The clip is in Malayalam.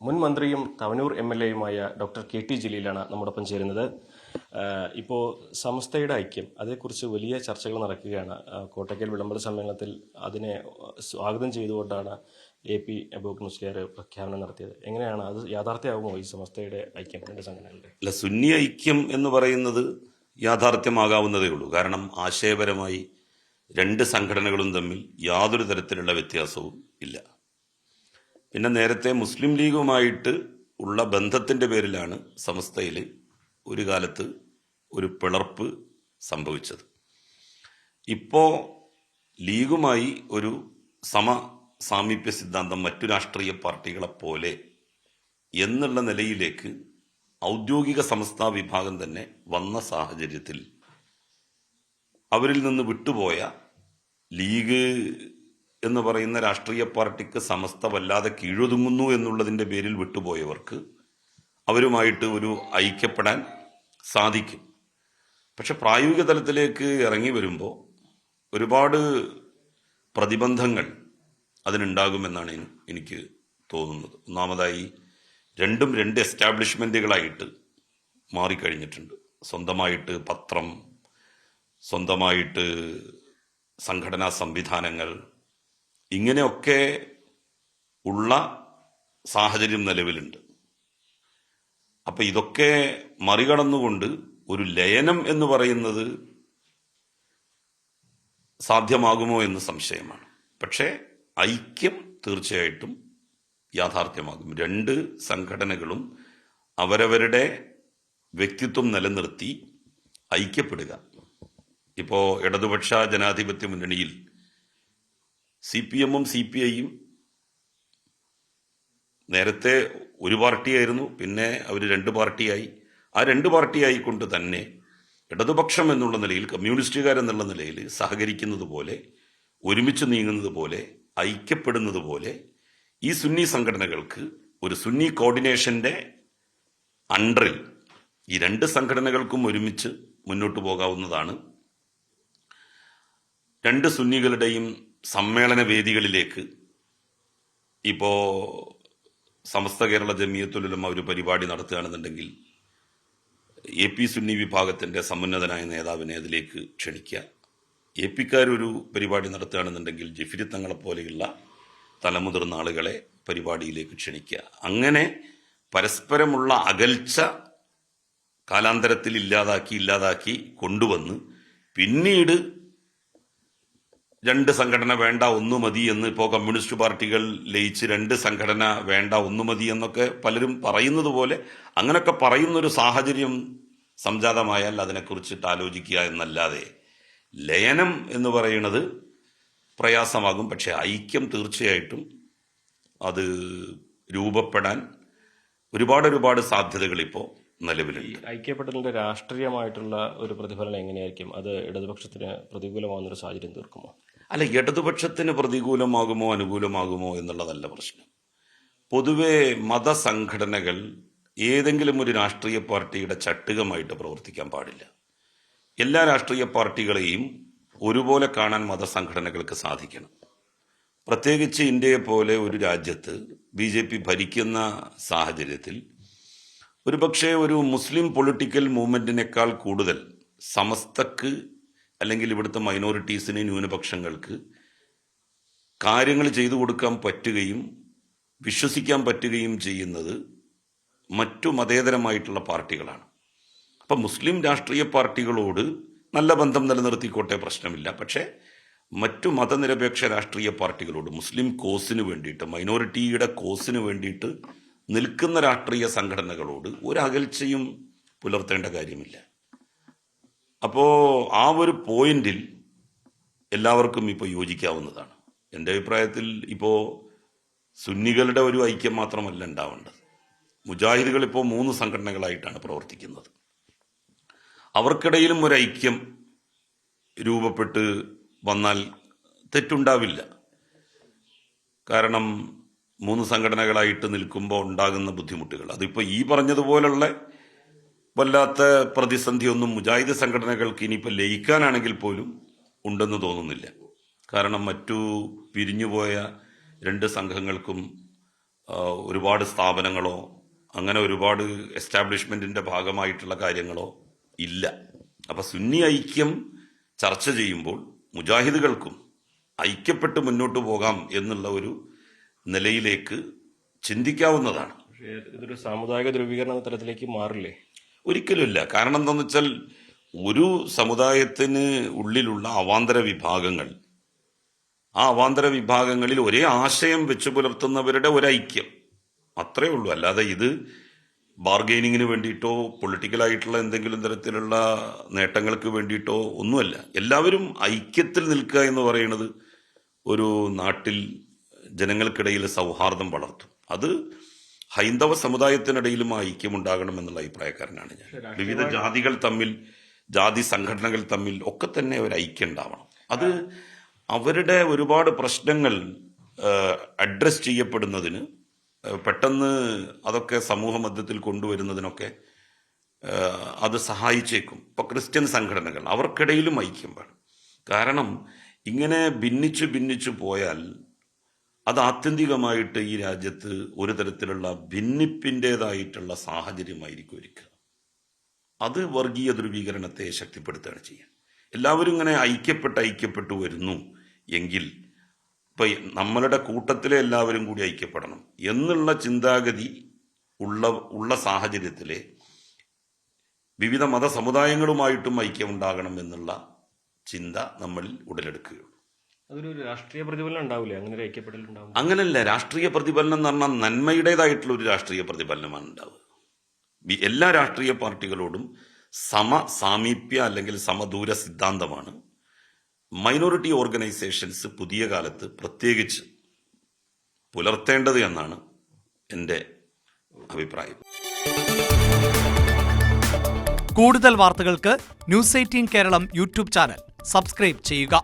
മുൻ മന്ത്രിയും തവനൂർ MLA യുമായ ഡോക്ടർ KT ജലീലാണ് നമ്മോടൊപ്പം ചേരുന്നത്. ഇപ്പോൾ സമസ്തയുടെ ഐക്യം, അതേക്കുറിച്ച് വലിയ ചർച്ചകൾ നടക്കുകയാണ്. കോട്ടയ്ക്കൽ വിളംബര സമ്മേളനത്തിൽ അതിനെ സ്വാഗതം ചെയ്തുകൊണ്ടാണ് AP അബൂബക്കർ മുസ്ലിയാർ പ്രഖ്യാപനം നടത്തിയത്. എങ്ങനെയാണ് അത് യാഥാർത്ഥ്യമാകുമോ ഈ സമസ്തയുടെ ഐക്യം രണ്ട് സംഘടനകളുടെ? അല്ല, സുന്നി ഐക്യം എന്ന് പറയുന്നത് യാഥാർത്ഥ്യമാകാവുന്നതേ ഉള്ളൂ. കാരണം ആശയപരമായി രണ്ട് സംഘടനകളും തമ്മിൽ യാതൊരു തരത്തിലുള്ള വ്യത്യാസവും ഇല്ല. പിന്നെ നേരത്തെ മുസ്ലിം ലീഗുമായിട്ട് ഉള്ള ബന്ധത്തിന്റെ പേരിലാണ് സമസ്തയിൽ ഒരു കാലത്ത് ഒരു പിളർപ്പ് സംഭവിച്ചത്. ഇപ്പോൾ ലീഗുമായി ഒരു സാമീപ്യ സിദ്ധാന്തം മറ്റു രാഷ്ട്രീയ പാർട്ടികളെ പോലെ എന്നുള്ള നിലയിലേക്ക് ഔദ്യോഗിക സമസ്ത വിഭാഗം തന്നെ വന്ന സാഹചര്യത്തിൽ അവരിൽ നിന്ന് വിട്ടുപോയ ലീഗ് എന്ന് പറയുന്ന രാഷ്ട്രീയ പാർട്ടിക്ക് സമസ്ത വല്ലാതെ കീഴൊതുങ്ങുന്നു എന്നുള്ളതിൻ്റെ പേരിൽ വിട്ടുപോയവർക്ക് അവരുമായിട്ട് ഒരു ഐക്യപ്പെടാൻ സാധിക്കും. പക്ഷെ പ്രായോഗിക തലത്തിലേക്ക് ഇറങ്ങി വരുമ്പോൾ ഒരുപാട് പ്രതിബന്ധങ്ങൾ അതിനുണ്ടാകുമെന്നാണ് എനിക്ക് തോന്നുന്നത്. ഒന്നാമതായി രണ്ടും രണ്ട് എസ്റ്റാബ്ലിഷ്മെന്റുകളായിട്ട് മാറിക്കഴിഞ്ഞിട്ടുണ്ട്. സ്വന്തമായിട്ട് പത്രം, സ്വന്തമായിട്ട് സംഘടനാ സംവിധാനങ്ങൾ, ഇങ്ങനെയൊക്കെ ഉള്ള സാഹചര്യം നിലവിലുണ്ട്. അപ്പൊ ഇതൊക്കെ മറികടന്നുകൊണ്ട് ഒരു ലയനം എന്ന് പറയുന്നത് സാധ്യമാകുമോ എന്ന് സംശയമാണ്. പക്ഷേ ഐക്യം തീർച്ചയായിട്ടും യാഥാർത്ഥ്യമാകും. രണ്ട് സംഘടനകളും അവരവരുടെ വ്യക്തിത്വം നിലനിർത്തി ഐക്യപ്പെടുക. ഇപ്പോ ഇടതുപക്ഷ ജനാധിപത്യ മുന്നണിയിൽ CPM-ഉം CPI-യും നേരത്തെ ഒരു പാർട്ടിയായിരുന്നു, പിന്നെ അവർ രണ്ട് പാർട്ടിയായി. ആ രണ്ട് പാർട്ടിയായിക്കൊണ്ട് തന്നെ ഇടതുപക്ഷം എന്നുള്ള നിലയിൽ, കമ്മ്യൂണിസ്റ്റുകാരെന്നുള്ള നിലയിൽ സഹകരിക്കുന്നത് പോലെ, ഒരുമിച്ച് നീങ്ങുന്നത് പോലെ, ഐക്യപ്പെടുന്നത് പോലെ ഈ സുന്നി സംഘടനകൾക്ക് ഒരു സുന്നി കോർഡിനേഷന്റെ അണ്ടറിൽ ഈ രണ്ട് സംഘടനകൾക്കും ഒരുമിച്ച് മുന്നോട്ട് പോകാവുന്നതാണ്. രണ്ട് സുന്നികളുടെയും സമ്മേളന വേദികളിലേക്ക് ഇപ്പോ സമസ്ത കേരള ജമിയത്തുൽ ഉലമ ഒരു പരിപാടി നടത്തുകയാണെന്നുണ്ടെങ്കിൽ AP സുന്നി വിഭാഗത്തിന്റെ സമുന്നതനായ നേതാവിനെ അതിലേക്ക് ക്ഷണിക്കുക. AP-ക്കാരൊരു പരിപാടി നടത്തുകയാണെന്നുണ്ടെങ്കിൽ ജിഫ്രി തങ്ങളെ പോലെയുള്ള തലമുതിർന്ന ആളുകളെ പരിപാടിയിലേക്ക് ക്ഷണിക്കുക. അങ്ങനെ പരസ്പരമുള്ള അകൽച്ച കാലാന്തരത്തിൽ ഇല്ലാതാക്കി കൊണ്ടുവന്ന് പിന്നീട് രണ്ട് സംഘടന വേണ്ട ഒന്നു മതി എന്ന് ഇപ്പോൾ കമ്മ്യൂണിസ്റ്റ് പാർട്ടികൾ ലയിച്ച് രണ്ട് സംഘടന വേണ്ട ഒന്നു മതി എന്നൊക്കെ പലരും പറയുന്നത് പോലെ അങ്ങനൊക്കെ പറയുന്നൊരു സാഹചര്യം സംജാതമായാൽ അതിനെക്കുറിച്ചിട്ട് ആലോചിക്കുക എന്നല്ലാതെ ലയനം എന്ന് പറയുന്നത് പ്രയാസമാകും. പക്ഷെ ഐക്യം തീർച്ചയായിട്ടും അത് രൂപപ്പെടാൻ ഒരുപാട് സാധ്യതകൾ ഇപ്പോൾ നിലവിലുണ്ട്. ഐക്യപ്പെട്ടതിന്റെ രാഷ്ട്രീയമായിട്ടുള്ള ഒരു പ്രതിഫലനം എങ്ങനെയായിരിക്കും? അത് ഇടതുപക്ഷത്തിന് പ്രതികൂലമാകുന്നൊരു സാഹചര്യം തീർക്കുമോ? അല്ല, ഇടതുപക്ഷത്തിന് പ്രതികൂലമാകുമോ അനുകൂലമാകുമോ എന്നുള്ളതല്ല പ്രശ്നം. പൊതുവെ മതസംഘടനകൾ ഏതെങ്കിലും ഒരു രാഷ്ട്രീയ പാർട്ടിയുടെ ചട്ടുകമായിട്ട് പ്രവർത്തിക്കാൻ പാടില്ല. എല്ലാ രാഷ്ട്രീയ പാർട്ടികളെയും ഒരുപോലെ കാണാൻ മതസംഘടനകൾക്ക് സാധിക്കണം. പ്രത്യേകിച്ച് ഇന്ത്യയെ പോലെ ഒരു രാജ്യത്ത് BJP ഭരിക്കുന്ന സാഹചര്യത്തിൽ ഒരുപക്ഷെ ഒരു മുസ്ലിം പൊളിറ്റിക്കൽ മൂവ്മെന്റിനേക്കാൾ കൂടുതൽ സമസ്തക്ക് അല്ലെങ്കിൽ ഇവിടുത്തെ മൈനോറിറ്റീസിന്, ന്യൂനപക്ഷങ്ങൾക്ക് കാര്യങ്ങൾ ചെയ്തു കൊടുക്കാൻ പറ്റുകയും വിശ്വസിക്കാൻ പറ്റുകയും ചെയ്യുന്നത് മറ്റു മതേതരമായിട്ടുള്ള പാർട്ടികളാണ്. അപ്പം മുസ്ലിം രാഷ്ട്രീയ പാർട്ടികളോട് നല്ല ബന്ധം നിലനിർത്തിക്കോട്ടെ, പ്രശ്നമില്ല. പക്ഷേ മറ്റു മതനിരപേക്ഷ രാഷ്ട്രീയ പാർട്ടികളോട്, മുസ്ലിം കോസിന് വേണ്ടിയിട്ട്, മൈനോറിറ്റിയുടെ കോസിന് വേണ്ടിയിട്ട് നിൽക്കുന്ന രാഷ്ട്രീയ സംഘടനകളോട് ഒരു അകൽച്ചയും പുലർത്തേണ്ട കാര്യമില്ല. അപ്പോൾ ആ ഒരു പോയിന്റിൽ എല്ലാവർക്കും ഇപ്പോൾ യോജിക്കാവുന്നതാണ്. എൻ്റെ അഭിപ്രായത്തിൽ ഇപ്പോൾ സുന്നികളുടെ ഒരു ഐക്യം മാത്രമല്ല ഉണ്ടാവേണ്ടത്. മുജാഹിദുകൾ ഇപ്പോൾ 3 സംഘടനകളായിട്ടാണ് പ്രവർത്തിക്കുന്നത്. അവർക്കിടയിലും ഒരു ഐക്യം രൂപപ്പെട്ട് വന്നാൽ തെറ്റുണ്ടാവില്ല. കാരണം 3 സംഘടനകളായിട്ട് നിൽക്കുമ്പോൾ ഉണ്ടാകുന്ന ബുദ്ധിമുട്ടുകൾ, അതിപ്പോൾ ഈ പറഞ്ഞതുപോലുള്ള വല്ലാത്ത പ്രതിസന്ധിയൊന്നും മുജാഹിദ് സംഘടനകൾക്ക് ഇനിയിപ്പോൾ ലയിക്കാനാണെങ്കിൽ പോലും ഉണ്ടെന്ന് തോന്നുന്നില്ല. കാരണം മറ്റു പിരിഞ്ഞുപോയ രണ്ട് സംഘങ്ങൾക്കും ഒരുപാട് സ്ഥാപനങ്ങളോ അങ്ങനെ ഒരുപാട് എസ്റ്റാബ്ലിഷ്മെന്റിന്റെ ഭാഗമായിട്ടുള്ള കാര്യങ്ങളോ ഇല്ല. അപ്പൊ സുന്നി ഐക്യം ചർച്ച ചെയ്യുമ്പോൾ മുജാഹിദുകൾക്കും ഐക്യപ്പെട്ട് മുന്നോട്ട് പോകാം എന്നുള്ള ഒരു നിലയിലേക്ക് ചിന്തിക്കാവുന്നതാണ്. പക്ഷേ ഇതൊരു സാമുദായിക ധ്രുവീകരണ എന്ന തരത്തിലേക്ക് മാറില്ലേ? ഒരിക്കലുമില്ല. കാരണം എന്താണെന്ന് വെച്ചാൽ ഒരു സമുദായത്തിന് ഉള്ളിലുള്ള അവാന്തര വിഭാഗങ്ങൾ, ആ അവാന്തര വിഭാഗങ്ങളിൽ ഒരേ ആശയം വെച്ചു പുലർത്തുന്നവരുടെ ഒരൈക്യം അത്രേ ഉള്ളൂ. അല്ലാതെ ഇത് ബാർഗെയിനിങ്ങിന് വേണ്ടിയിട്ടോ പൊളിറ്റിക്കലായിട്ടുള്ള എന്തെങ്കിലും തരത്തിലുള്ള നേട്ടങ്ങൾക്ക് വേണ്ടിയിട്ടോ ഒന്നുമല്ല. എല്ലാവരും ഐക്യത്തിൽ നിൽക്കുക എന്ന് പറയുന്നത് ഒരു നാട്ടിൽ ജനങ്ങൾക്കിടയിൽ സൗഹാർദ്ദം വളർത്തും. അത് ഹൈന്ദവ സമുദായത്തിനിടയിലും ആ ഐക്യമുണ്ടാകണം എന്നുള്ള അഭിപ്രായക്കാരനാണ് ഞാൻ. വിവിധ ജാതികൾ തമ്മിൽ, ജാതി സംഘടനകൾ തമ്മിൽ ഒക്കെ തന്നെ ഒരു ഐക്യം ഉണ്ടാവണം. അത് അവരുടെ ഒരുപാട് പ്രശ്നങ്ങൾ അഡ്രസ് ചെയ്യപ്പെടുന്നതിന്, പെട്ടെന്ന് അതൊക്കെ സമൂഹ മധ്യത്തിൽ കൊണ്ടുവരുന്നതിനൊക്കെ അത് സഹായിച്ചേക്കും. ഇപ്പൊ ക്രിസ്ത്യൻ സംഘടനകൾ, അവർക്കിടയിലും ഐക്യം വേണം. കാരണം ഇങ്ങനെ ഭിന്നിച്ചു പോയാൽ അത് ആത്യന്തികമായിട്ട് ഈ രാജ്യത്ത് ഒരു തരത്തിലുള്ള ഭിന്നിപ്പിൻ്റെതായിട്ടുള്ള സാഹചര്യമായിരിക്കും ഒരുക്കുക. അത് വർഗീയ ധ്രുവീകരണത്തെ ശക്തിപ്പെടുത്തുകയാണ് ചെയ്യുക. എല്ലാവരും ഇങ്ങനെ ഐക്യപ്പെട്ടു വരുന്നു എങ്കിൽ ഇപ്പൊ നമ്മളുടെ കൂട്ടത്തിലെ എല്ലാവരും കൂടി ഐക്യപ്പെടണം എന്നുള്ള ചിന്താഗതി ഉള്ള സാഹചര്യത്തിലെ വിവിധ മതസമുദായങ്ങളുമായിട്ടും ഐക്യം ഉണ്ടാകണം എന്നുള്ള ചിന്ത നമ്മളിൽ ഉടലെടുക്കുകയുള്ളൂ. അതൊരു രാഷ്ട്രീയ പ്രതിഫലനം ഉണ്ടാവില്ലേ? അങ്ങനെ ഒരു ഐക്യപ്പെടൽ ഉണ്ടാവും? അങ്ങനല്ല. രാഷ്ട്രീയ പ്രതിഫലനം എന്ന് പറഞ്ഞാൽ നന്മയുടേതായിട്ടുള്ള ഒരു രാഷ്ട്രീയ പ്രതിഫലനമാണ് ഉണ്ടാവുക. എല്ലാ രാഷ്ട്രീയ പാർട്ടികളോടും സാമീപ്യ അല്ലെങ്കിൽ സമദൂര സിദ്ധാന്തമാണ് മൈനോറിറ്റി ഓർഗനൈസേഷൻസ് പുതിയ കാലത്ത് പ്രത്യേകിച്ച് പുലർത്തേണ്ടത് എന്നാണ് എൻ്റെ അഭിപ്രായം. കൂടുതൽ വാർത്തകൾക്ക് news 18 Keralam YouTube channel subscribe ചെയ്യുക.